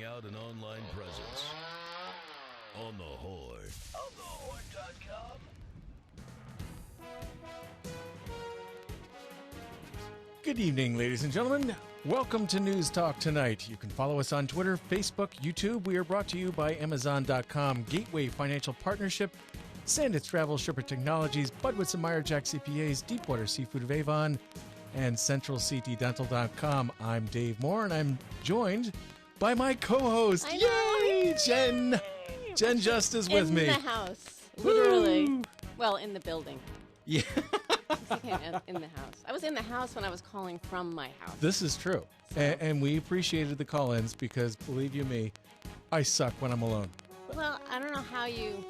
building out an online presence. On the Horn. Onthehorn.com. Good evening, ladies and gentlemen. Welcome to News Talk Tonight. You can follow us on Twitter, Facebook, YouTube. We are brought to you by Amazon.com, Gateway Financial Partnership, Sandits Travel, Shipper Technologies, Budwitz and Meyer Jack CPAs, Deepwater Seafood of Avon, and CentralCTDental.com. I'm Dave Moore, and I'm joined by my co-host. Yay, Jen! Jen just is with me. In the house, literally. Woo! Well, in the building. Yeah. In the house. I was in the house when I was calling from my house. This is true. So. And we appreciated the call-ins because, believe you me, I suck when I'm alone. Well, I don't know how you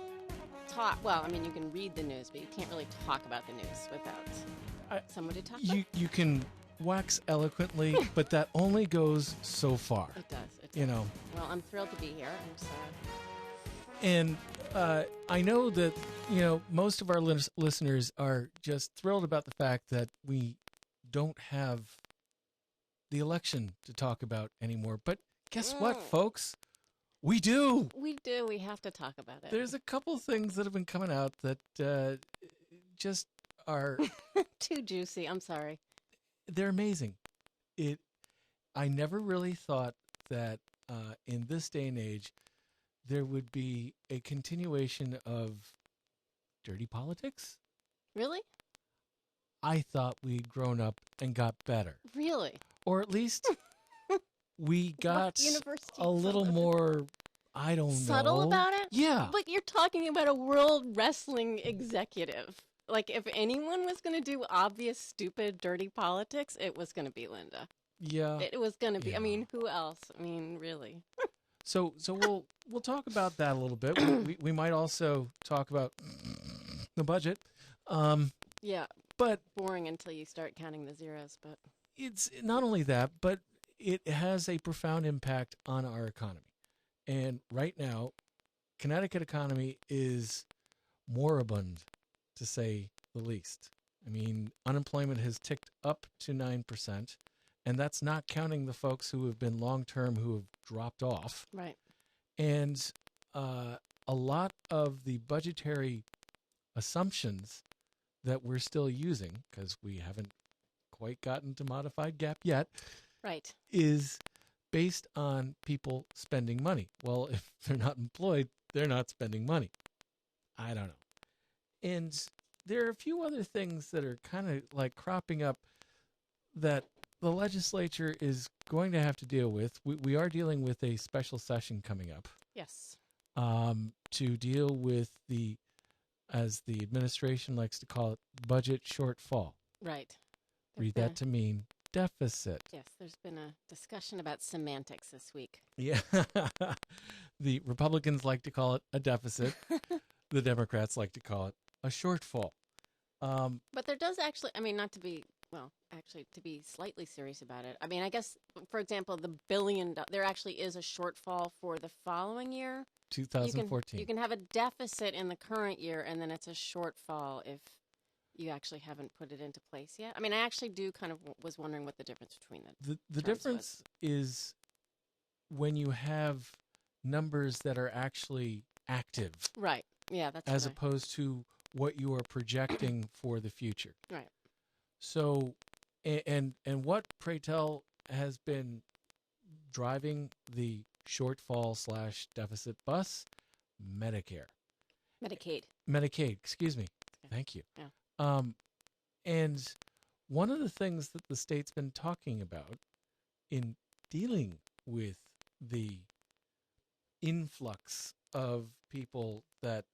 talk. Well, I mean, you can read the news, but you can't really talk about the news without someone to talk about. You can wax eloquently, but that only goes so far. It does. It does. You know. Well, I'm thrilled to be here. I'm sad. And I know that, most of our listeners are just thrilled about the fact that we don't have the election to talk about anymore. But guess what, folks? We do. We do. We have to talk about it. There's a couple things that have been coming out that just are... Too juicy. I'm sorry. They're amazing. I never really thought that in this day and age, there would be a continuation of dirty politics. Really? I thought we'd grown up and got better. Really? Or at least we got a little subtle? more, I don't know. Subtle about it? Yeah. But you're talking about a world wrestling executive. Like, if anyone was going to do obvious, stupid, dirty politics, it was going to be Linda. Yeah. It was going to be. Yeah. I mean, who else? I mean, really. So we'll talk about that a little bit. We might also talk about the budget. Yeah. But boring until you start counting the zeros. But it's not only that, but it has a profound impact on our economy. And right now, Connecticut economy is moribund, to say the least. I mean, unemployment has ticked up to 9%. And that's not counting the folks who have been long-term who have dropped off. Right. And a lot of the budgetary assumptions that we're still using, because we haven't quite gotten to modified gap yet, right, is based on people spending money. Well, if they're not employed, they're not spending money. I don't know. And there are a few other things that are kind of like cropping up that the legislature is going to have to deal with. We are dealing with a special session coming up. Yes. To deal with the, as the administration likes to call it, budget shortfall. Right. Read that to mean deficit. Yes, there's been a discussion about semantics this week. Yeah. The Republicans like to call it a deficit. The Democrats like to call it a shortfall. But there does actually, I mean, not to be... Well, actually, to be slightly serious about it, I mean, I guess, for example, the $1 billion, there actually is a shortfall for the following year. 2014. You can have a deficit in the current year, and then it's a shortfall if you actually haven't put it into place yet. I mean, I actually do kind of was wondering what the difference between the difference is when you have numbers that are actually active. Right. Yeah, that's as right. opposed to what you are projecting for the future. Right. So, and what, pray tell, has been driving the shortfall / deficit bus? Medicare. Medicaid, excuse me. Okay. Thank you. Yeah. And one of the things that the state's been talking about in dealing with the influx of people that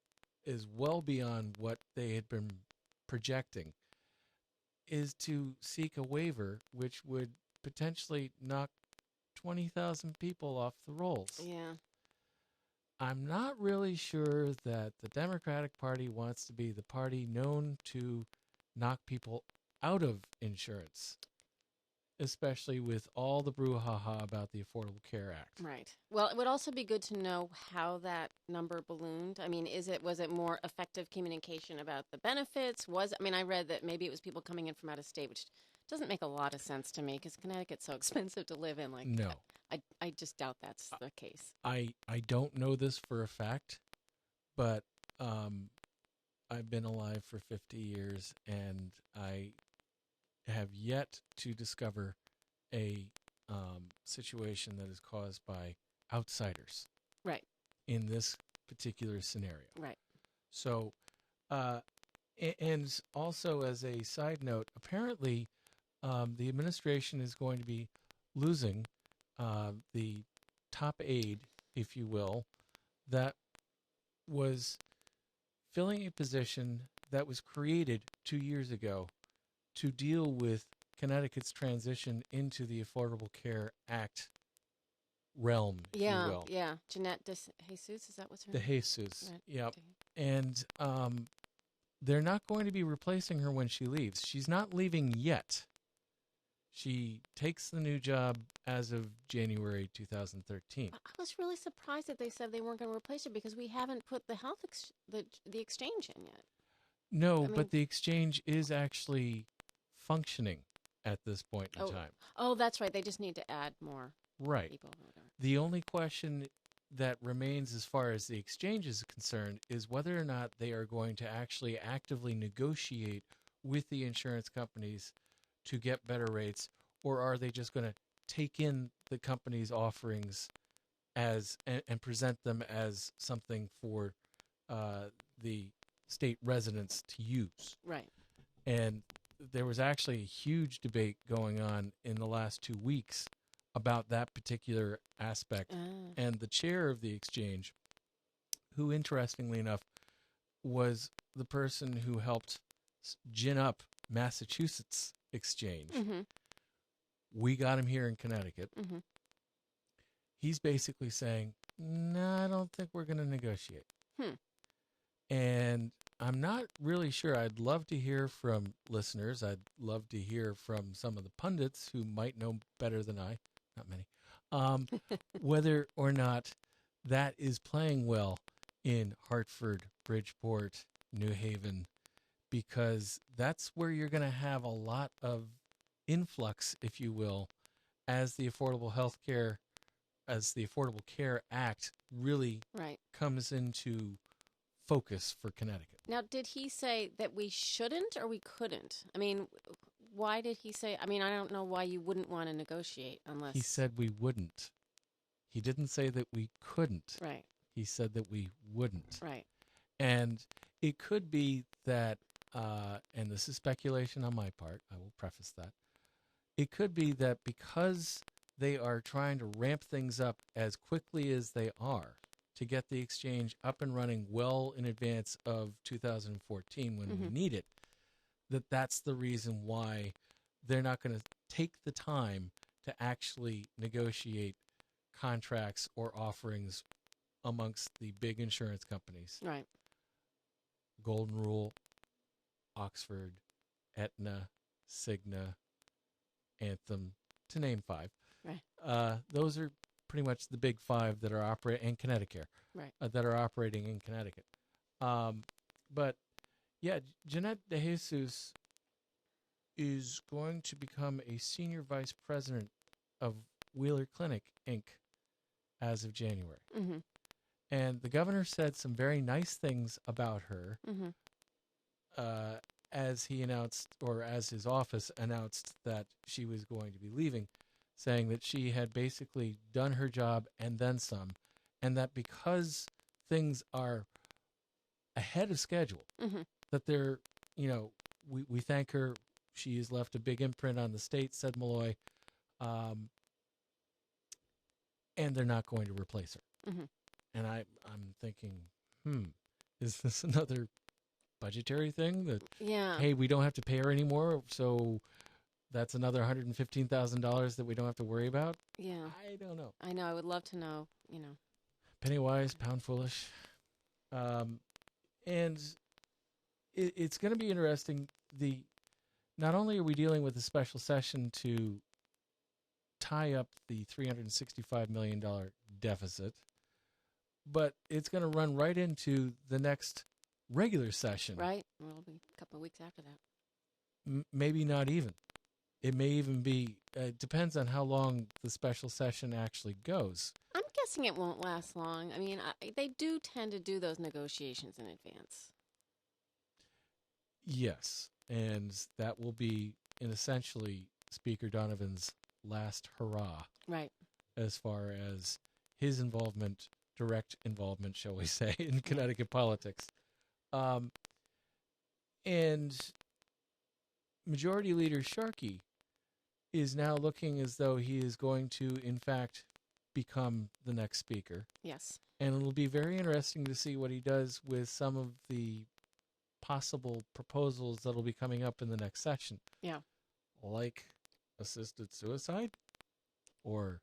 is well beyond what they had been projecting is to seek a waiver which would potentially knock 20,000 people off the rolls. Yeah. I'm not really sure that the Democratic Party wants to be the party known to knock people out of insurance, especially with all the brouhaha about the Affordable Care Act. Right. Well, it would also be good to know how that number ballooned. I mean, was it more effective communication about the benefits? I read that maybe it was people coming in from out of state, which Doesn't make a lot of sense to me because Connecticut's so expensive to live in. Like, No. I just doubt that's the case. I don't know this for a fact, but I've been alive for 50 years, and I have yet to discover a situation that is caused by outsiders. Right. In this particular scenario. Right. So, and also as a side note, apparently the administration is going to be losing the top aide, if you will, that was filling a position that was created 2 years ago to deal with Connecticut's transition into the Affordable Care Act realm, if you will. Yeah. Jeanette De Jesus, is that what's her De name? Jesus. Right. Yep. And they're not going to be replacing her when she leaves. She's not leaving yet. She takes the new job as of January 2013. I was really surprised that they said they weren't going to replace her because we haven't put the health the exchange in yet. No, but the exchange is actually functioning at this point in time. Oh, that's right. They just need to add more people. Or whatever. The only question that remains as far as the exchange is concerned is whether or not they are going to actually actively negotiate with the insurance companies to get better rates, or are they just going to take in the company's offerings as and present them as something for the state residents to use. Right. And there was actually a huge debate going on in the last 2 weeks about that particular aspect. And the chair of the exchange, who interestingly enough was the person who helped gin up Massachusetts exchange. Mm-hmm. We got him here in Connecticut. Mm-hmm. He's basically saying, no, I don't think we're going to negotiate. And I'm not really sure. I'd love to hear from listeners. I'd love to hear from some of the pundits who might know better than I, not many, whether or not that is playing well in Hartford, Bridgeport, New Haven, because that's where you're going to have a lot of influx, if you will, as the Affordable Care Act really comes into focus for Connecticut. Now, did he say that we shouldn't or we couldn't? I mean, why did he say? I mean, I don't know why you wouldn't want to negotiate unless he said we wouldn't. He didn't say that we couldn't. Right. He said that we wouldn't. Right. And it could be that, and this is speculation on my part, I will preface that. It could be that because they are trying to ramp things up as quickly as they are to get the exchange up and running well in advance of 2014 when we need it, that's the reason why they're not going to take the time to actually negotiate contracts or offerings amongst the big insurance companies. Right. Golden Rule, Oxford, Aetna, Cigna, Anthem, to name 5. Right. Those are pretty much the big 5 that are operating, and Connecticut, right. That are operating in Connecticut. But yeah, Jeanette De Jesus is going to become a senior vice president of Wheeler Clinic, Inc. as of January. Mm-hmm. And the governor said some very nice things about her as he announced, or as his office announced that she was going to be leaving, saying that she had basically done her job and then some, and that because things are ahead of schedule, that they're, we thank her. She has left a big imprint on the state, said Malloy, and they're not going to replace her. And I'm thinking, is this another budgetary thing that, hey, we don't have to pay her anymore, so that's another $115,000 that we don't have to worry about? Yeah. I don't know. I know. I would love to know, Penny wise, pound foolish. And it's going to be interesting. Not only are we dealing with a special session to tie up the $365 million deficit, but it's going to run right into the next regular session. Right. Well, it'll be a couple of weeks after that. Maybe not even. It may even be, depends on how long the special session actually goes. I'm guessing it won't last long. I mean, they do tend to do those negotiations in advance. Yes, and that will be in essentially Speaker Donovan's last hurrah. Right. As far as his involvement, direct involvement, shall we say, in Connecticut politics. And Majority Leader Sharkey is now looking as though he is going to, in fact, become the next speaker. Yes. And it'll be very interesting to see what he does with some of the possible proposals that'll be coming up in the next session. Yeah. Like assisted suicide or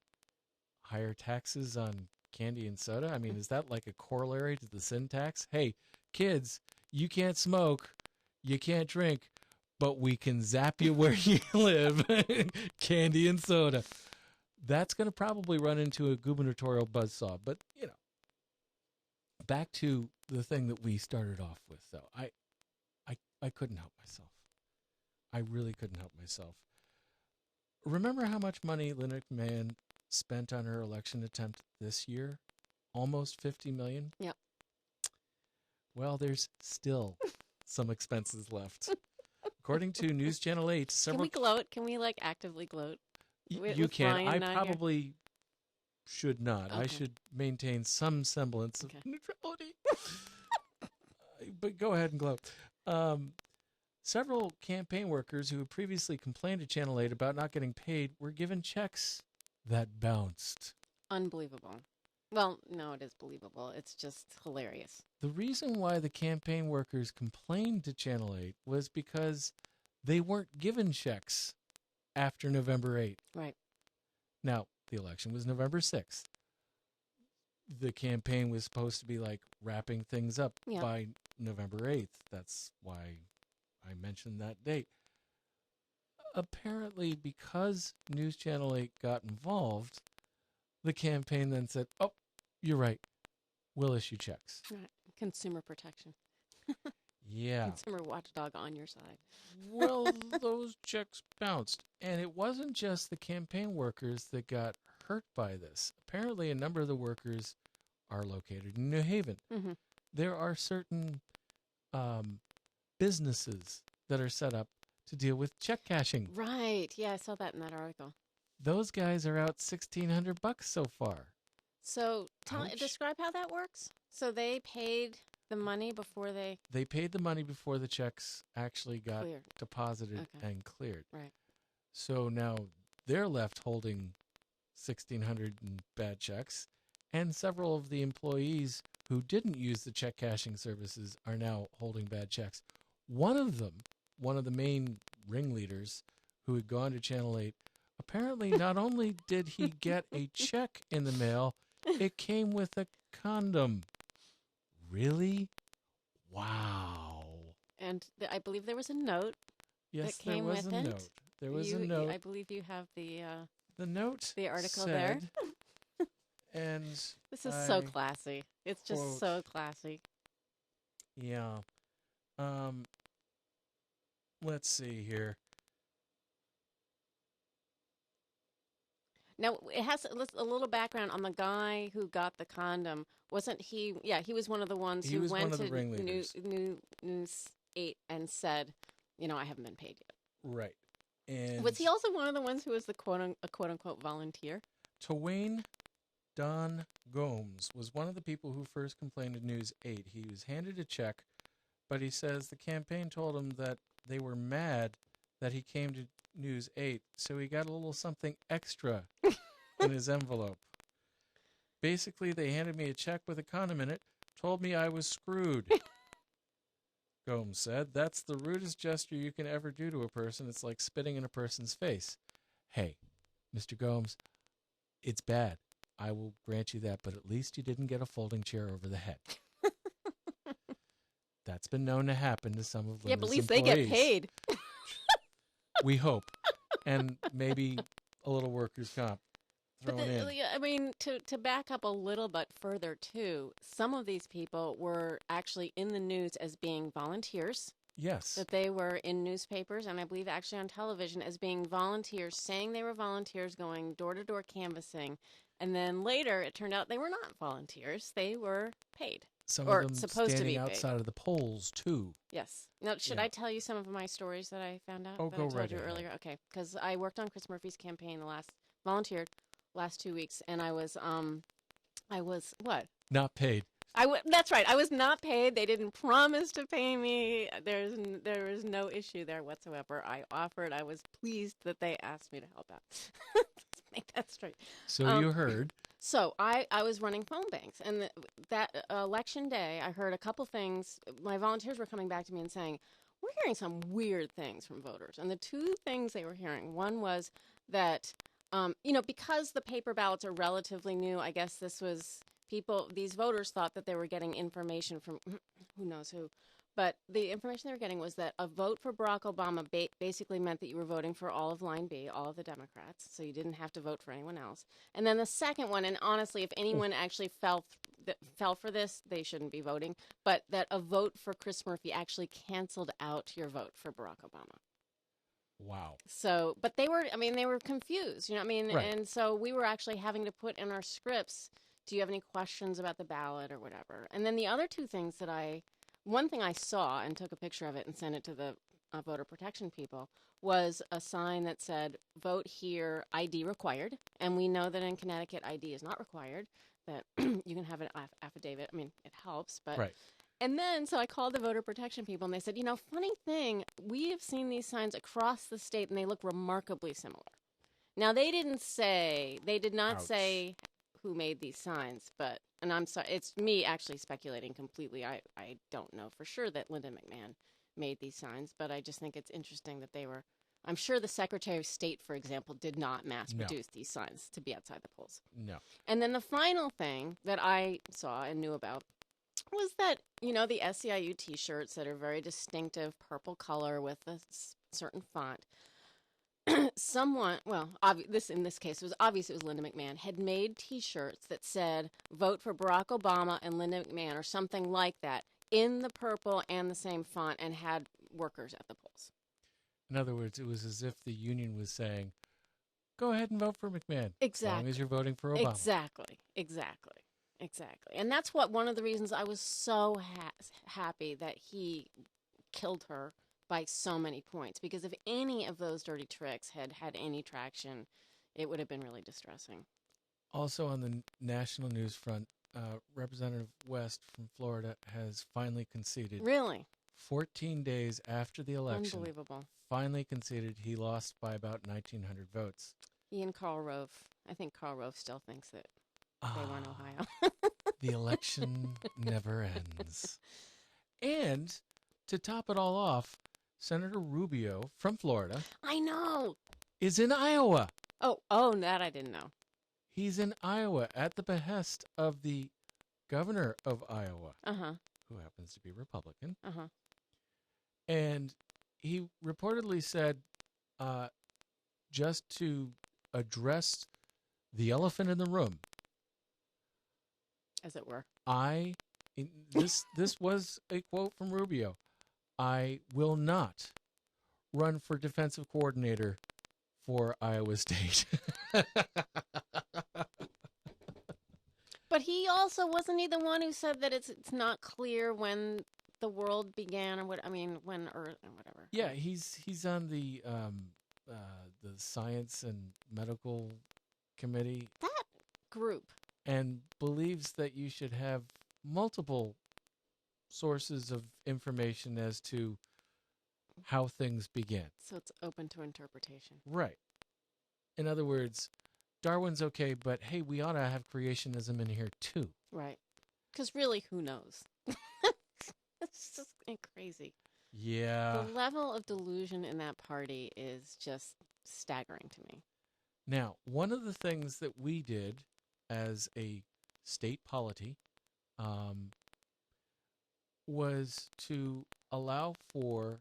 higher taxes on candy and soda. I mean, is that like a corollary to the sin tax? Hey, kids, you can't smoke, you can't drink, but we can zap you where you live. Candy and soda. That's going to probably run into a gubernatorial buzzsaw. But, you know, back to the thing that we started off with, though. I couldn't help myself. I really couldn't help myself. Remember how much money Lynette McMahon spent on her election attempt this year? Almost $50 million? Yep. Well, there's still some expenses left. According to News Channel 8, several... Can we gloat? Can we, like, actively gloat? You can. Brian I not probably should not. Okay. I should maintain some semblance of neutrality. But go ahead and gloat. Several campaign workers who had previously complained to Channel 8 about not getting paid were given checks that bounced. Unbelievable. Well, no, it is believable. It's just hilarious. The reason why the campaign workers complained to Channel 8 was because they weren't given checks after November 8th. Right. Now, the election was November 6th. The campaign was supposed to be like wrapping things up by November 8th. That's why I mentioned that date. Apparently, because News Channel 8 got involved, the campaign then said, oh, you're right. We'll issue checks. Right. Consumer protection. Yeah. Consumer watchdog on your side. Well, those checks bounced. And it wasn't just the campaign workers that got hurt by this. Apparently, a number of the workers are located in New Haven. Mm-hmm. There are certain businesses that are set up to deal with check cashing. Right. Yeah, I saw that in that article. Those guys are out $1,600 so far. So describe how that works. So they paid the money before they paid the money before the checks actually got deposited and cleared. Right. So now they're left holding $1,600 in bad checks, and several of the employees who didn't use the check cashing services are now holding bad checks. One of them, one of the main ringleaders who had gone to Channel 8, apparently not only did he get a check in the mail, it came with a condom. Really? Wow. And I believe there was a note. Yes, that came there was with a it. note. There was a note. I believe you have the note. The article said, there. And this is so classy. It's just quote, so classy. Yeah. Let's see here. Now, it has a little background on the guy who got the condom. Wasn't he? Yeah, he was one of the ones who went to News 8 and said, you know, I haven't been paid yet. Right. And was he also one of the ones who was the quote-unquote volunteer? Twain Don Gomes was one of the people who first complained to News 8. He was handed a check, but he says the campaign told him that they were mad that he came to News 8, so he got a little something extra in his envelope. Basically, they handed me a check with a condom in it, told me I was screwed. Gomes said, that's the rudest gesture you can ever do to a person. It's like spitting in a person's face. Hey, Mr. Gomes, it's bad. I will grant you that, but at least you didn't get a folding chair over the head. That's been known to happen to some of Linda's but at least employees. they get paid. We hope. And maybe a little workers' comp thrown in. I mean, to back up a little bit further, too, some of these people were actually in the news as being volunteers. Yes. That they were in newspapers and I believe actually on television as being volunteers, saying they were volunteers going door to door canvassing. And then later it turned out they were not volunteers. They were paid. Some or of them supposed to standing be paid. outside of the polls, too. Yes. Now, should Yeah. I tell you some of my stories that I found out? Oh, that go I told right you ahead. earlier? Okay. Because I worked on Chris Murphy's campaign volunteered last 2 weeks. And I was what? Not paid. That's right. I was not paid. They didn't promise to pay me. There was no issue there whatsoever. I offered. I was pleased that they asked me to help out. Let's make that straight. So you heard. So I was running phone banks, and that election day, I heard a couple things. My volunteers were coming back to me and saying, we're hearing some weird things from voters. And the two things they were hearing, one was that, because the paper ballots are relatively new, I guess these voters thought that they were getting information from who knows who. But the information they were getting was that a vote for Barack Obama basically meant that you were voting for all of Line B, all of the Democrats, so you didn't have to vote for anyone else. And then the second one, and honestly, if anyone actually fell for this, they shouldn't be voting, but that a vote for Chris Murphy actually canceled out your vote for Barack Obama. Wow. So, but they were confused, you know what I mean? Right. And so we were actually having to put in our scripts, do you have any questions about the ballot or whatever? And then the other two things one thing I saw and took a picture of it and sent it to the voter protection people was a sign that said, vote here, ID required. And we know that in Connecticut, ID is not required, that you can have an affidavit. I mean, it helps, but... Right. And then, so I called the voter protection people, and they said, funny thing, we have seen these signs across the state, and they look remarkably similar. Now, they did not Ouch. say who made these signs, and I'm sorry, it's me actually speculating completely. I don't know for sure that Linda McMahon made these signs, but I just think it's interesting that I'm sure the Secretary of State, for example, did not mass produce these signs to be outside the polls. No. And then the final thing that I saw and knew about was that, the SEIU T-shirts that are very distinctive purple color with a certain font, someone, in this case, it was obvious it was Linda McMahon, had made T-shirts that said, vote for Barack Obama and Linda McMahon, or something like that, in the purple and the same font, and had workers at the polls. In other words, it was as if the union was saying, go ahead and vote for McMahon. Exactly. As long as you're voting for Obama. Exactly. And that's one of the reasons I was so happy that he killed her by so many points, because if any of those dirty tricks had any traction, it would have been really distressing. Also on the national news front, Representative West from Florida has finally conceded. Really? 14 days after the election. Unbelievable. Finally conceded. He lost by about 1,900 votes. He and Karl Rove. I think Karl Rove still thinks that they won Ohio. The election never ends. And to top it all off, Senator Rubio from Florida. I know. Is in Iowa. Oh, that I didn't know. He's in Iowa at the behest of the governor of Iowa, who happens to be Republican. And he reportedly said, just to address the elephant in the room, as it were. This was a quote from Rubio. I will not run for defensive coordinator for Iowa State. But he also wasn't he the one who said that it's not clear when the world began or when Earth or whatever. Yeah, he's on the Science and Medical Committee. That group. And believes that you should have multiple sources of information as to how things began. So it's open to interpretation. Right. In other words, Darwin's okay, but hey, we ought to have creationism in here too. Right. Because really, who knows? It's just crazy. Yeah. The level of delusion in that party is just staggering to me. Now, one of the things that we did as a state polity was to allow for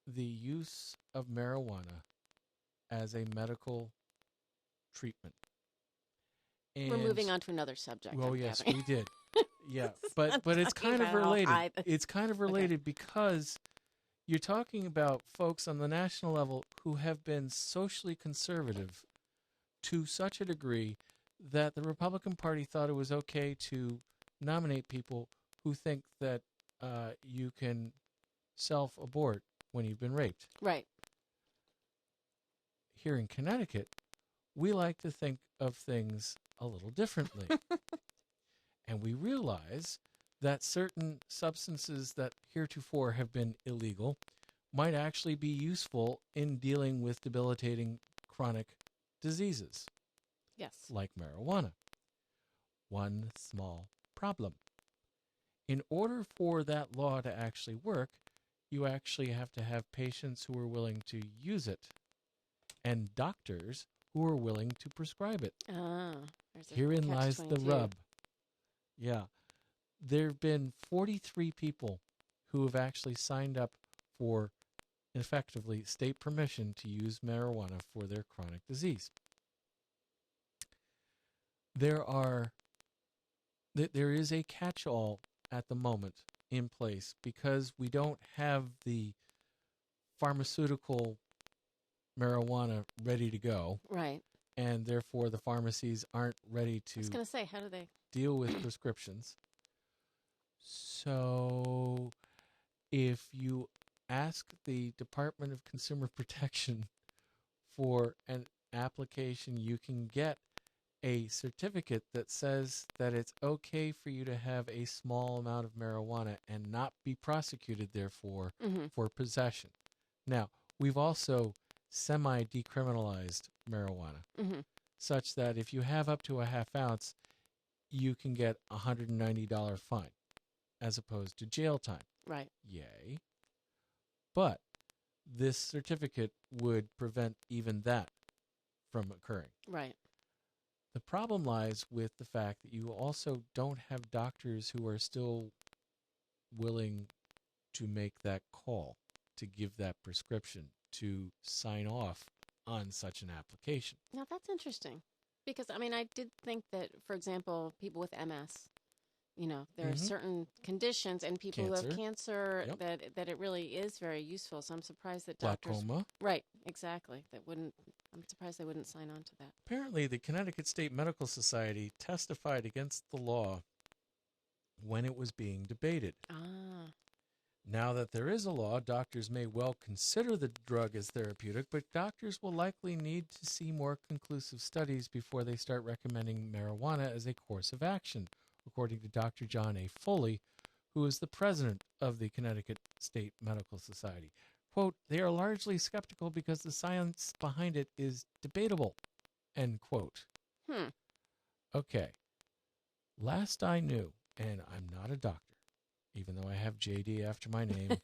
the use of marijuana as a medical treatment. We're moving on to another subject. Well, yes, we did. Yeah, but it's kind of about related. how It's kind of related because You're talking about folks on the national level who have been socially conservative to such a degree that the Republican Party thought it was okay to nominate people who think that you can self-abort when you've been raped. Right. Here in Connecticut, we like to think of things a little differently. And we realize that certain substances that heretofore have been illegal might actually be useful in dealing with debilitating chronic diseases. Yes. Like marijuana. One small problem. In order for that law to actually work, you actually have to have patients who are willing to use it and doctors who are willing to prescribe it. Herein lies the rub. Yeah. There have been 43 people who have actually signed up for, effectively, state permission to use marijuana for their chronic disease. There is a catch-all at the moment in place because we don't have the pharmaceutical marijuana ready to go. Right. And therefore the pharmacies aren't ready to I was going to say, how do they deal with prescriptions. So if you ask the Department of Consumer Protection for an application, you can get a certificate that says that it's okay for you to have a small amount of marijuana and not be prosecuted, therefore, for possession. Now, we've also semi-decriminalized marijuana, such that if you have up to a half ounce, you can get a $190 fine, as opposed to jail time. Right. Yay. But this certificate would prevent even that from occurring. Right. The problem lies with the fact that you also don't have doctors who are still willing to make that call, to give that prescription, to sign off on such an application. Now, that's interesting. Because, I mean, I did think that, for example, people with MS, you know, there are certain conditions and people who have cancer that it really is very useful. So I'm surprised that doctors... Glaucoma. Right, exactly. I'm surprised they wouldn't sign on to that. Apparently, the Connecticut State Medical Society testified against the law when it was being debated. Now that there is a law, doctors may well consider the drug as therapeutic, but doctors will likely need to see more conclusive studies before they start recommending marijuana as a course of action, according to Dr. John A. Foley, who is the president of the Connecticut State Medical Society. Quote, "They are largely skeptical because the science behind it is debatable," end quote. Okay. Last I knew, and I'm not a doctor, even though I have JD after my name,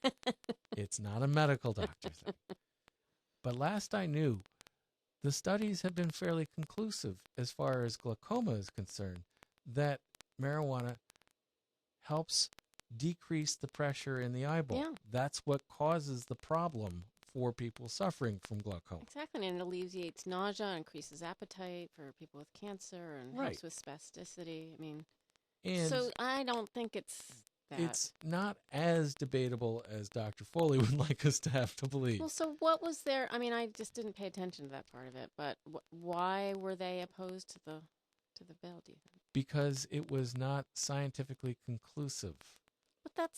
it's not a medical doctor thing. But last I knew, the studies have been fairly conclusive as far as glaucoma is concerned, that marijuana helps decrease the pressure in the eyeball. Yeah. That's what causes the problem for people suffering from glaucoma. Exactly, and it alleviates nausea, increases appetite for people with cancer, and helps with spasticity. I mean, so I don't think it's that. It's not as debatable as Dr. Foley would like us to have to believe. Well, so what was there? I mean, I just didn't pay attention to that part of it, but why were they opposed to the bill, do you think? Because it was not scientifically conclusive. But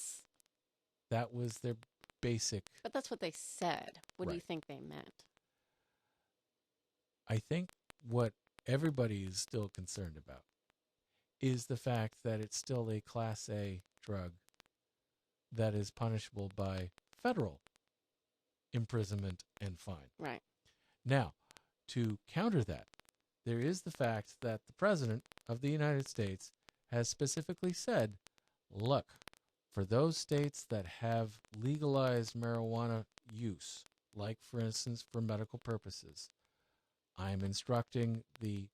that was their basic... But that's what they said. What do you think they meant? I think what everybody is still concerned about is the fact that it's still a Class A drug that is punishable by federal imprisonment and fine. Right. Now, to counter that, there is the fact that the President of the United States has specifically said, look, for those states that have legalized marijuana use, like, for instance, for medical purposes, I'm instructing the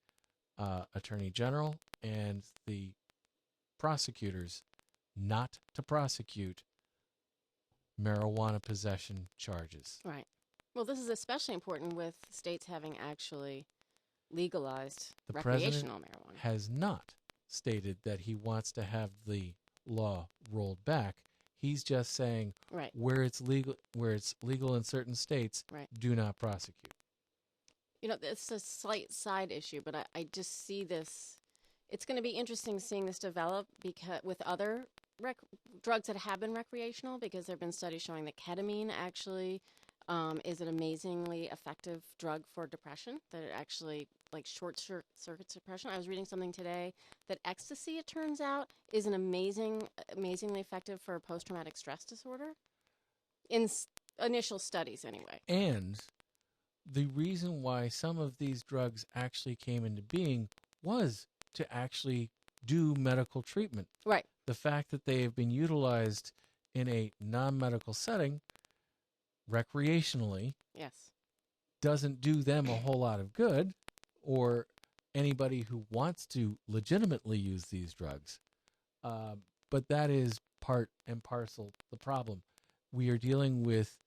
Attorney General and the prosecutors not to prosecute marijuana possession charges. Right. Well, this is especially important with states having actually legalized recreational marijuana. Has not stated that he wants to have the law rolled back. He's just saying Right. where it's legal in certain states, Right. do not prosecute. You know, it's a slight side issue, but I just see this. It's going to be interesting seeing this develop because with other drugs that have been recreational, because there have been studies showing that ketamine actually is an amazingly effective drug for depression, that it actually like short-circuits depression. I was reading something today that ecstasy, it turns out, is an amazingly effective for post-traumatic stress disorder in initial studies anyway. And the reason why some of these drugs actually came into being was to actually do medical treatment. Right. The fact that they have been utilized in a non-medical setting recreationally Yes. doesn't do them a whole lot of good, or anybody who wants to legitimately use these drugs. But that is part and parcel the problem. We are dealing with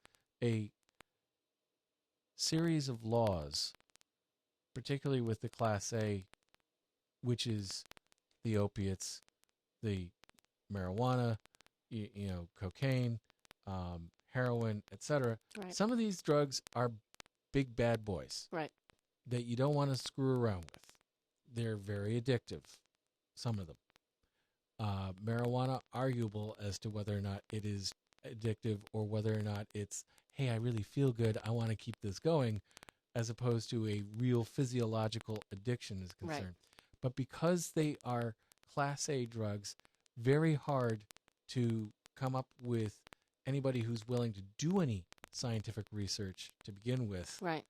a series of laws, particularly with the Class A, which is the opiates, the marijuana, cocaine, heroin, etc. Right. Some of these drugs are big bad boys. Right. That you don't want to screw around with. They're very addictive, some of them. Marijuana, arguable as to whether or not it is addictive or whether or not it's, hey, I really feel good, I want to keep this going, as opposed to a real physiological addiction is concerned. Right. But because they are Class A drugs, very hard to come up with anybody who's willing to do any scientific research to begin with. Right.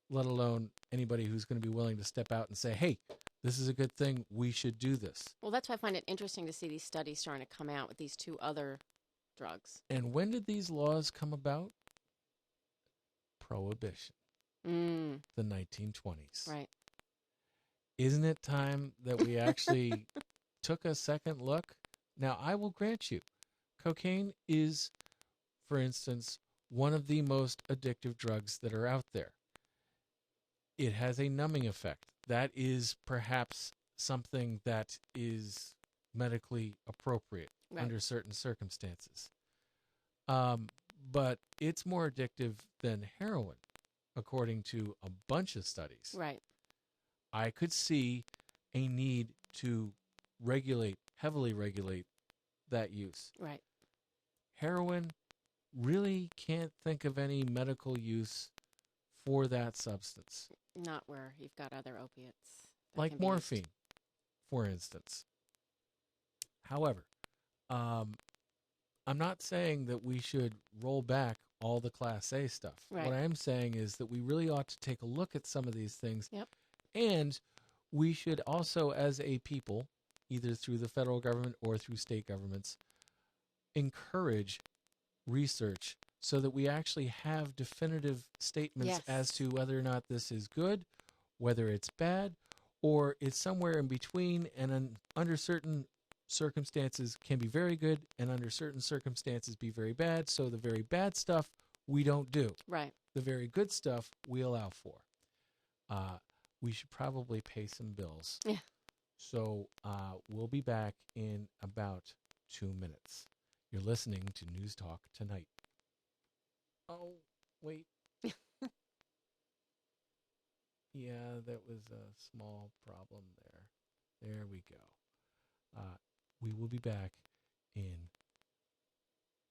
Let alone anybody who's going to be willing to step out and say, hey, this is a good thing, we should do this. Well, that's why I find it interesting to see these studies starting to come out with these two other drugs. And when did these laws come about? Prohibition. The 1920s. Right. Isn't it time that we actually took a second look? Now, I will grant you, cocaine is, for instance, one of the most addictive drugs that are out there. It has a numbing effect. That is perhaps something that is medically appropriate under certain circumstances. But it's more addictive than heroin, according to a bunch of studies. Right. I could see a need to heavily regulate that use. Right. Heroin, really can't think of any medical use for that substance. Not where you've got other opiates. Like morphine, for instance. However, I'm not saying that we should roll back all the Class A stuff. Right. What I am saying is that we really ought to take a look at some of these things. Yep. And we should also, as a people, either through the federal government or through state governments, encourage research so that we actually have definitive statements as to whether or not this is good, whether it's bad, or it's somewhere in between, and under certain circumstances can be very good, and under certain circumstances be very bad. So the very bad stuff we don't do. Right. The very good stuff we allow for. We should probably pay some bills. Yeah. So we'll be back in about 2 minutes. You're listening to News Talk Tonight. Oh, wait. Yeah, that was a small problem there. There we go. We will be back in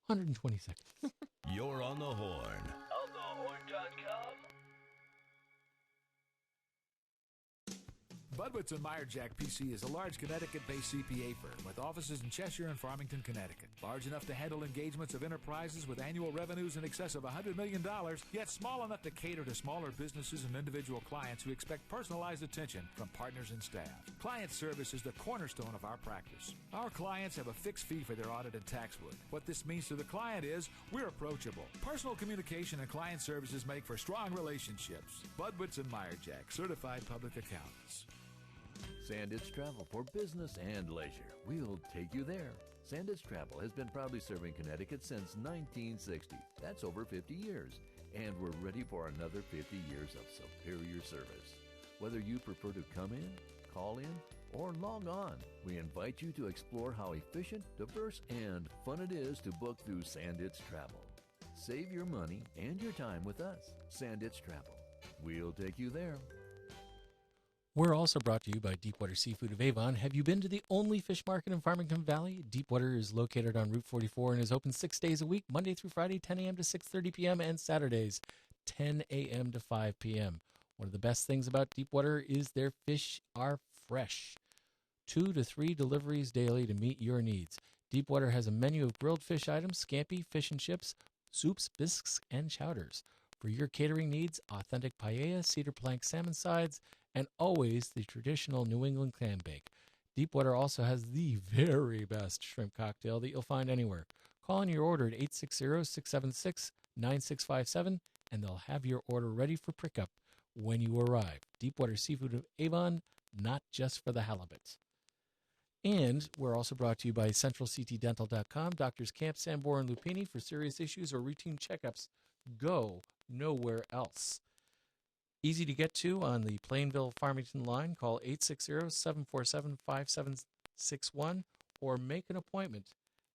120 seconds. You're on the horn. Onthehorn.com. Budwitz & Meyerjack PC is a large Connecticut-based CPA firm with offices in Cheshire and Farmington, Connecticut. Large enough to handle engagements of enterprises with annual revenues in excess of $100 million, yet small enough to cater to smaller businesses and individual clients who expect personalized attention from partners and staff. Client service is the cornerstone of our practice. Our clients have a fixed fee for their audit and tax work. What this means to the client is we're approachable. Personal communication and client services make for strong relationships. Budwitz & Meyerjack, certified public accountants. Sandits Travel for business and leisure. We'll take you there. Sandits Travel has been proudly serving Connecticut since 1960. That's over 50 years. And we're ready for another 50 years of superior service. Whether you prefer to come in, call in, or log on. We invite you to explore how efficient, diverse, and fun it is to book through Sandits Travel. Save your money and your time with us. Sandits Travel. We'll take you there. We're also brought to you by Deepwater Seafood of Avon. Have you been to the only fish market in Farmington Valley? Deepwater is located on Route 44 and is open 6 days a week, Monday through Friday, 10 a.m. to 6:30 p.m., and Saturdays, 10 a.m. to 5 p.m. One of the best things about Deepwater is their fish are fresh. 2 to 3 deliveries daily to meet your needs. Deepwater has a menu of grilled fish items, scampi, fish and chips, soups, bisques, and chowders. For your catering needs, authentic paella, cedar plank salmon sides, and always the traditional New England clam bake. Deepwater also has the very best shrimp cocktail that you'll find anywhere. Call in your order at 860-676-9657, and they'll have your order ready for pickup when you arrive. Deepwater Seafood of Avon, not just for the halibut. And we're also brought to you by CentralCTDental.com. Doctors Camp, Sambor, and Lupini for serious issues or routine checkups. Go nowhere else. Easy to get to on the Plainville-Farmington line. Call 860-747-5761 or make an appointment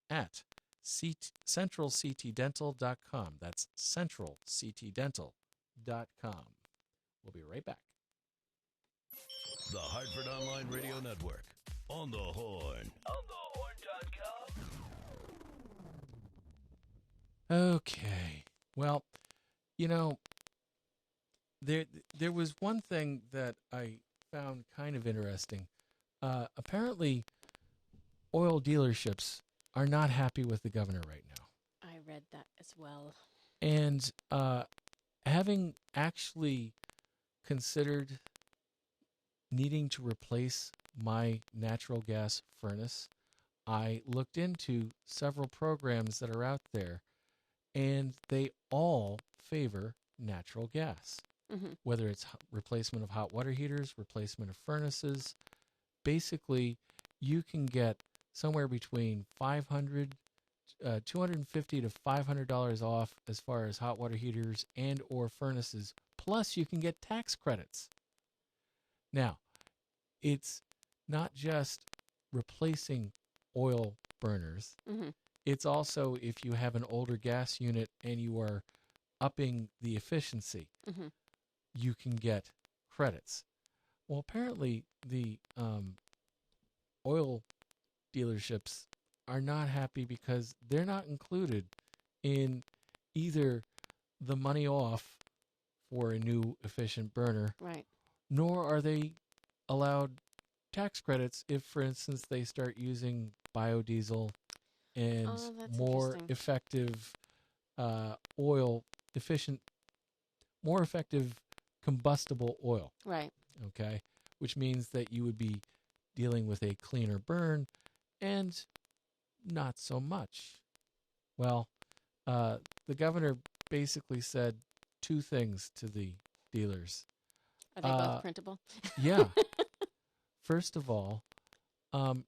at CentralCTDental.com. That's CentralCTDental.com. We'll be right back. The Hartford Online Radio Network. On the Horn. Onthehorn.com. Okay. Well, you know, there was one thing that I found kind of interesting. Apparently, oil dealerships are not happy with the governor right now. I read that as well. And having actually considered needing to replace my natural gas furnace, I looked into several programs that are out there, and they all favor natural gas. Mm-hmm. Whether it's replacement of hot water heaters, replacement of furnaces. Basically, you can get somewhere between $250 to $500 off as far as hot water heaters and or furnaces. Plus, you can get tax credits. Now, it's not just replacing oil burners. Mm-hmm. It's also if you have an older gas unit and you are upping the efficiency, Mm-hmm. you can get credits. Well, apparently the oil dealerships are not happy because they're not included in either the money off for a new efficient burner, Right. nor are they allowed tax credits if, for instance, they start using biodiesel and Oh, that's more interesting. effective oil, more effective combustible oil. Right. Okay, which means that you would be dealing with a cleaner burn and not so much. Well, the governor basically said two things to the dealers. Are they both printable? Yeah. First of all,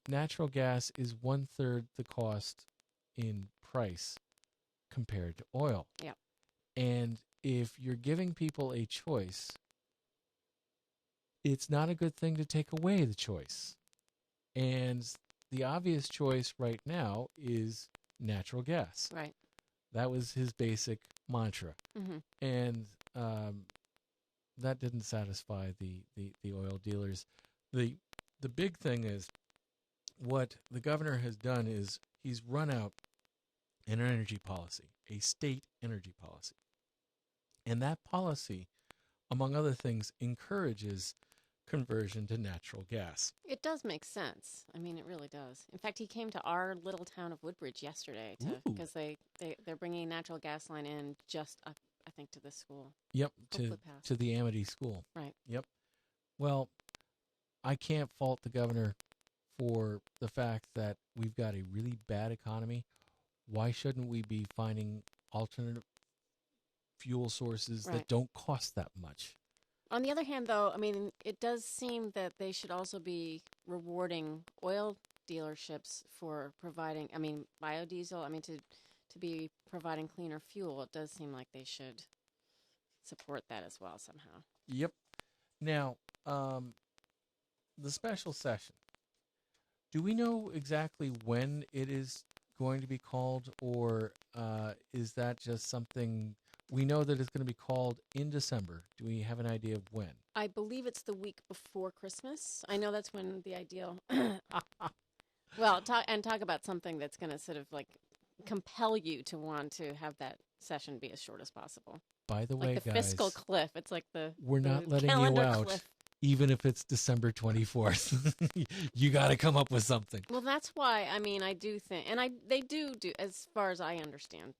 natural gas is 1/3 the cost in price compared to oil. Yeah. And if you're giving people a choice, it's not a good thing to take away the choice. And the obvious choice right now is natural gas. Right. That was his basic mantra. Mm-hmm. And that didn't satisfy the oil dealers. The big thing is what the governor has done is he's run out an energy policy, a state energy policy. And that policy, among other things, encourages conversion to natural gas. It does make sense. I mean, it really does. In fact, he came to our little town of Woodbridge yesterday because they're bringing a natural gas line in just up, I think, to the school. Yep, Hopefully pass. to the Amity School. Right. Yep. Well, I can't fault the governor for the fact that we've got a really bad economy. Why shouldn't we be finding alternative fuel sources Right. that don't cost that much? On the other hand, though, I mean, it does seem that they should also be rewarding oil dealerships for providing, I mean, biodiesel, I mean, to be providing cleaner fuel. It does seem like they should support that as well somehow. Yep. Now, the special session Do we know exactly when it is going to be called, or is that just something we know that it's going to be called in December? Do we have an idea of when? I believe it's the week before Christmas. I know that's when the ideal. Well, talk about something that's going to sort of like compel you to want to have that session be as short as possible. By the way, Like the guys, fiscal cliff. It's like we're not the letting you calendar out, cliff. even if it's December 24th. You got to come up with something. Well, that's why, I mean, I do think, and they do, as far as I understand,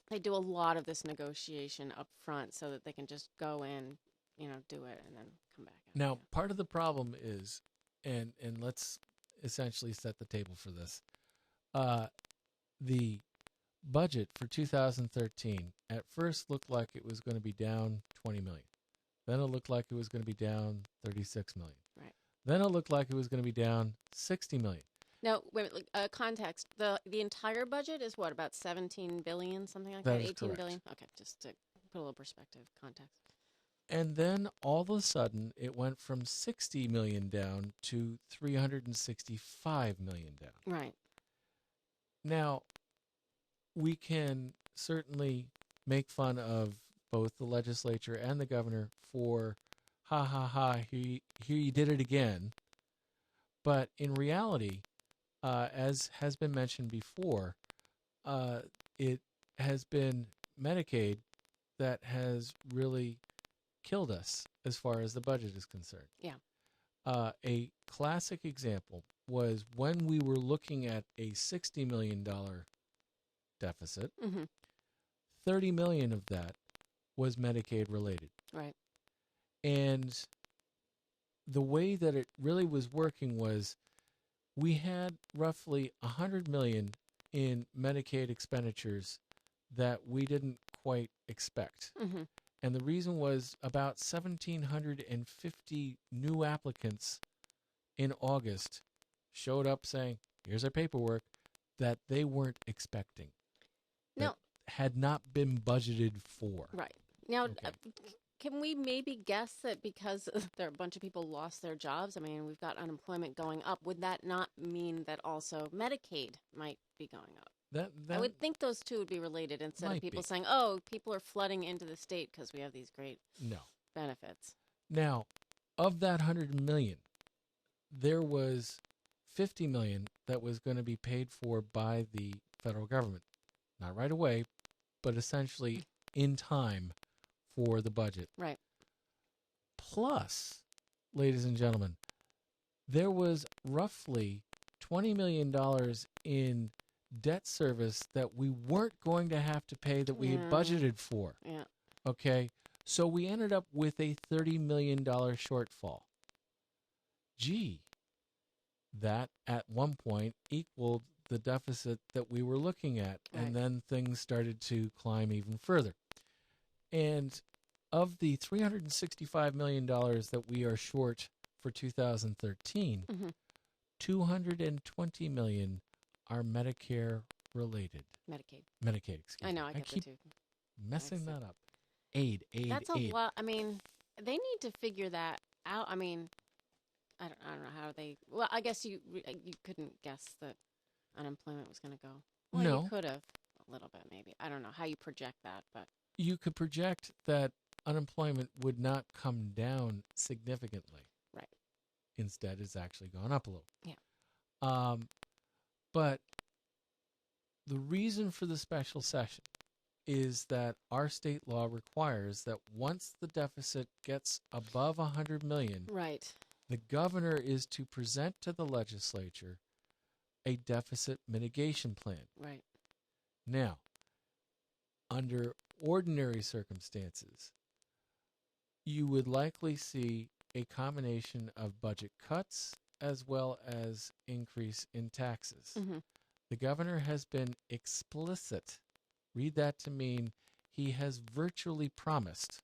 they do a lot of this negotiation up front so that they can just go in, do it and then come back out. Now, part of the problem is, and let's essentially set the table for this. The budget for 2013 at first looked like it was going to be down 20 million. Then it looked like it was going to be down 36 million. Right. Then it looked like it was going to be down 60 million. Now, wait, context. The entire budget is what, about 17 billion, something like That that? is 18 correct. billion? Okay, just to put a little perspective, context. And then all of a sudden it went from 60 million down to 365 million down. Right. Now, we can certainly make fun of both the legislature and the governor for, here you did it again. But in reality, as has been mentioned before, it has been Medicaid that has really killed us as far as the budget is concerned. Yeah. A classic example was when we were looking at a $60 million deficit, Mm-hmm. 30 million of that was Medicaid related. Right. And the way that it really was working was we had roughly 100 million in Medicaid expenditures that we didn't quite expect. Mm-hmm. And the reason was about 1,750 new applicants in August showed up saying, here's our paperwork, that they weren't expecting. Now, That had not been budgeted for. right. Now, Okay. Can we maybe guess that because there are a bunch of people lost their jobs? I mean, we've got unemployment going up. Would that not mean that also Medicaid might be going up? That I would think those two would be related instead of might people be. saying, oh, people are flooding into the state because we have these great No. benefits. Now, of that 100 million, there was 50 million that was going to be paid for by the federal government. Not right away, but essentially in time for the budget. Right. Plus, ladies and gentlemen, there was roughly $20 million in debt service that we weren't going to have to pay that we had budgeted for. Yeah. Okay, so we ended up with a $30 million shortfall. Gee, that at one point equaled the deficit that we were looking at, Right. and then things started to climb even further. And of the $365 million that we are short for 2013, Mm-hmm. 220 million are Medicare related. Medicaid. Excuse I know, me. I get keep that too. messing That's that up. Aid. That's a lot. I mean, they need to figure that out. I mean, I don't know how they. Well, I guess you couldn't guess that unemployment was going to go. Well, No. you could have a little bit, maybe. I don't know how you project that, but You could project that unemployment would not come down significantly. right. Instead, it's actually gone up a little. Yeah. But the reason for the special session is that our state law requires that once the deficit gets above 100 million, Right. the governor is to present to the legislature a deficit mitigation plan. Right. Now, under ordinary circumstances, you would likely see a combination of budget cuts as well as increase in taxes. Mm-hmm. The governor has been explicit. Read that to mean he has virtually promised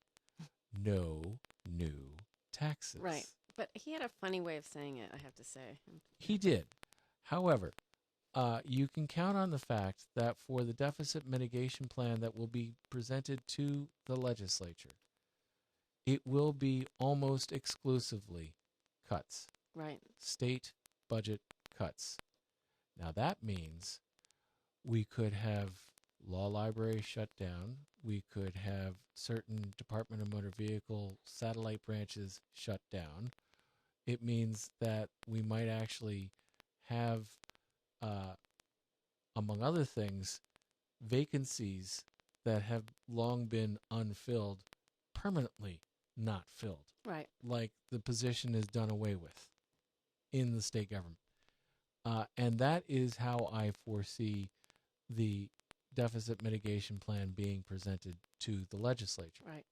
no new taxes. Right. But he had a funny way of saying it, I have to say. He did. However, you can count on the fact that for the deficit mitigation plan that will be presented to the legislature, it will be almost exclusively cuts. Right. State budget cuts. Now that means we could have law libraries shut down. We could have certain Department of Motor Vehicle satellite branches shut down. It means that we might actually have, among other things, vacancies that have long been unfilled permanently not filled. Right. Like the position is done away with in the state government. And that is how I foresee the deficit mitigation plan being presented to the legislature. Right.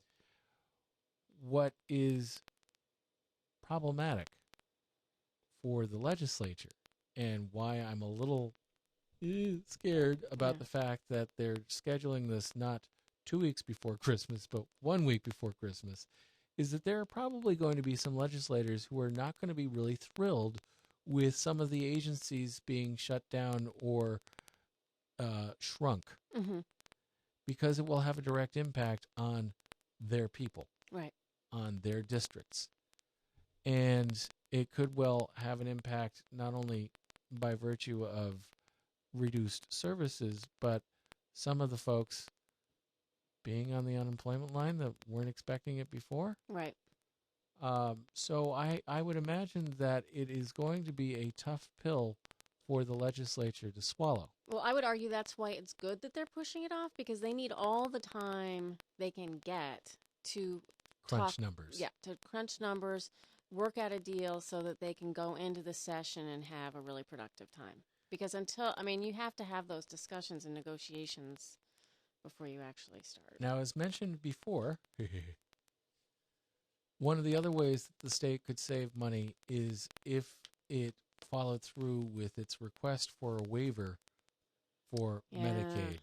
What is problematic for the legislature and why I'm a little scared about the fact that they're scheduling this not 2 weeks before Christmas, but 1 week before Christmas, is that there are probably going to be some legislators who are not going to be really thrilled with some of the agencies being shut down or shrunk, because it will have a direct impact on their people, Right. on their districts. And it could well have an impact not only by virtue of reduced services, but some of the folks being on the unemployment line that weren't expecting it before. Right. So I would imagine that it is going to be a tough pill for the legislature to swallow. Well, I would argue that's why it's good that they're pushing it off, because they need all the time they can get to Crunch numbers. Yeah, to crunch numbers, work out a deal so that they can go into the session and have a really productive time. Because you have to have those discussions and negotiations before you actually start. Now, as mentioned before, one of the other ways that the state could save money is if it followed through with its request for a waiver for Medicaid,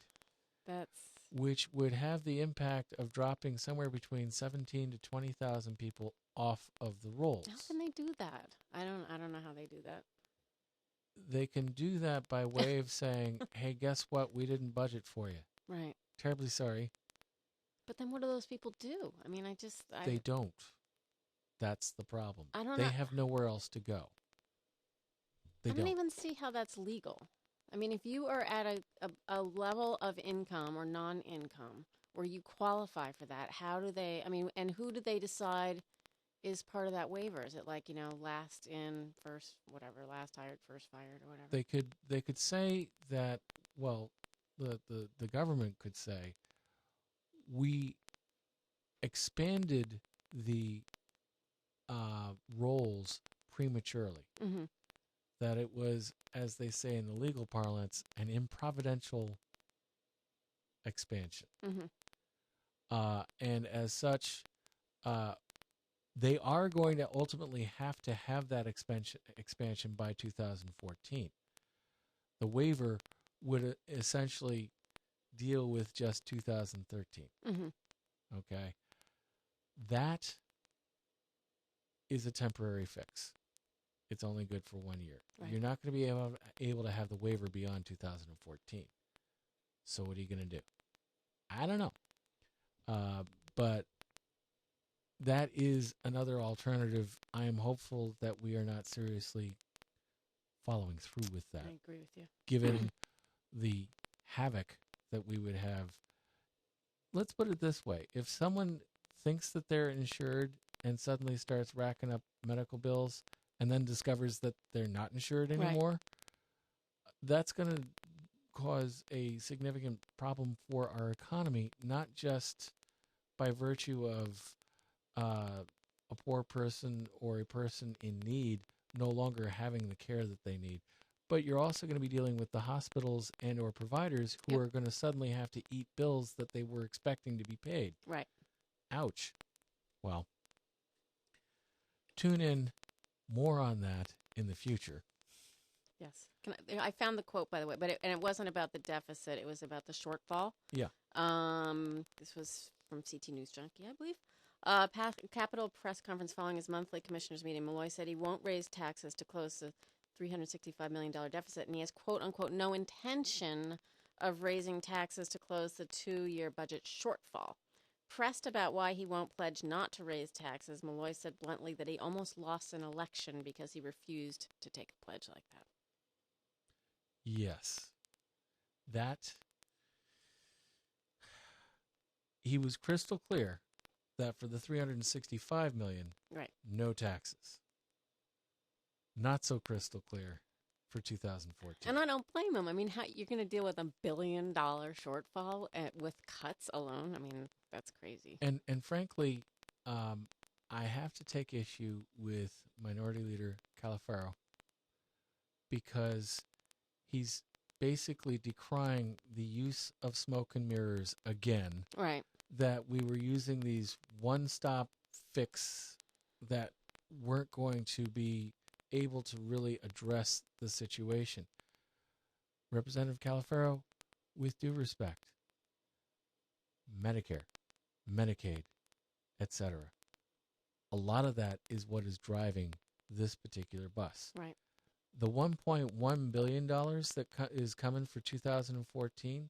which would have the impact of dropping somewhere between 17 to 20,000 people off of the rolls. How can they do that? I don't know how they do that. They can do that by way of saying, hey, guess what? We didn't budget for you. Right. Terribly sorry. But then what do those people do? They don't. That's the problem. I don't they know. have nowhere else to go. I don't even see how that's legal. I mean, if you are at a level of income or non-income where you qualify for that, how do they, and who do they decide is part of that waiver? Is it like, last in, first, whatever, last hired, first fired or whatever? They could say that, well, the government could say, we expanded the roles prematurely. Mm-hmm. That it was, as they say in the legal parlance, an improvidential expansion. Mm-hmm. And as such, they are going to ultimately have to have that expansion by 2014. The waiver would essentially deal with just 2013. Mm-hmm. Okay? That is a temporary fix. It's only good for 1 year. Right. You're not going to be able to have the waiver beyond 2014. So what are you going to do? I don't know. But that is another alternative. I am hopeful that we are not seriously following through with that. I agree with you. Given the havoc that we would have. Let's put it this way. If someone thinks that they're insured and suddenly starts racking up medical bills and then discovers that they're not insured anymore, that's going to cause a significant problem for our economy, not just by virtue of a poor person or a person in need no longer having the care that they need, but you're also going to be dealing with the hospitals and or providers who are going to suddenly have to eat bills that they were expecting to be paid. Right. Ouch. Well, tune in more on that in the future. Yes. I found the quote, by the way, but it wasn't about the deficit. It was about the shortfall. Yeah. This was from CT News Junkie, I believe. Capitol press conference following his monthly commissioners meeting, Malloy said he won't raise taxes to close the $365 million deficit, and he has, quote unquote, no intention of raising taxes to close the 2-year budget shortfall. Pressed about why he won't pledge not to raise taxes, Malloy said bluntly that he almost lost an election because he refused to take a pledge like that. Yes. That, he was crystal clear that for the $365 million, Right. no taxes. Not so crystal clear for 2014. And I don't blame him. I mean, how you're going to deal with $1 billion shortfall with cuts alone? I mean, that's crazy. And frankly, I have to take issue with Minority Leader Califaro because he's basically decrying the use of smoke and mirrors again. Right. That we were using these one-stop fix that weren't going to be able to really address the situation. Representative Califaro, with due respect, Medicare, Medicaid, etc. A lot of that is what is driving this particular bus. Right. The $1.1 billion that is coming for 2014,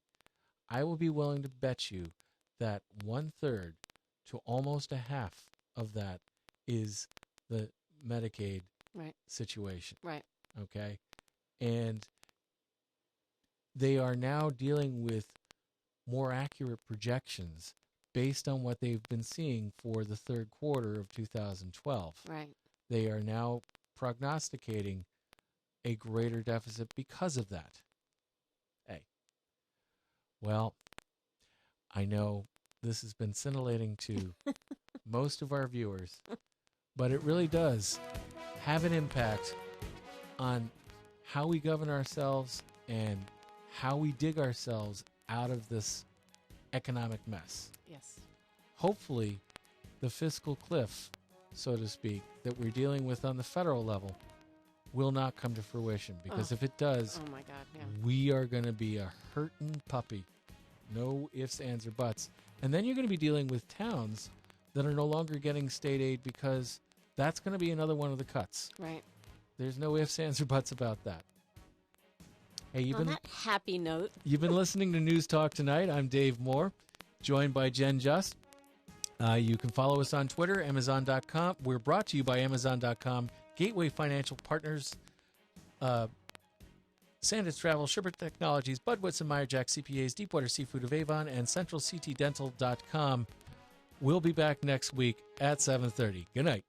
I will be willing to bet you that 1/3 to almost a half of that is the Medicaid Right. situation. Right. Okay? And they are now dealing with more accurate projections based on what they've been seeing for the third quarter of 2012. Right. They are now prognosticating a greater deficit because of that. Hey. Well, I know this has been scintillating to most of our viewers, but it really does have an impact on how we govern ourselves and how we dig ourselves out of this economic mess. Yes. Hopefully, the fiscal cliff, so to speak, that we're dealing with on the federal level will not come to fruition, because if it does, Oh my God. Yeah. we are going to be a hurting puppy. No ifs, ands, or buts. And then you're going to be dealing with towns that are no longer getting state aid, because that's going to be another one of the cuts. Right. There's no ifs, ands, or buts about that. Hey, On that happy note. you've been listening to News Talk Tonight. I'm Dave Moore, joined by Jen Just. You can follow us on Twitter, Amazon.com. We're brought to you by Amazon.com, Gateway Financial Partners, Sandits Travel, Sherbert Technologies, Budwitz and Meyerjack CPAs, Deepwater Seafood of Avon, and CentralCTDental.com. We'll be back next week at 7:30. Good night.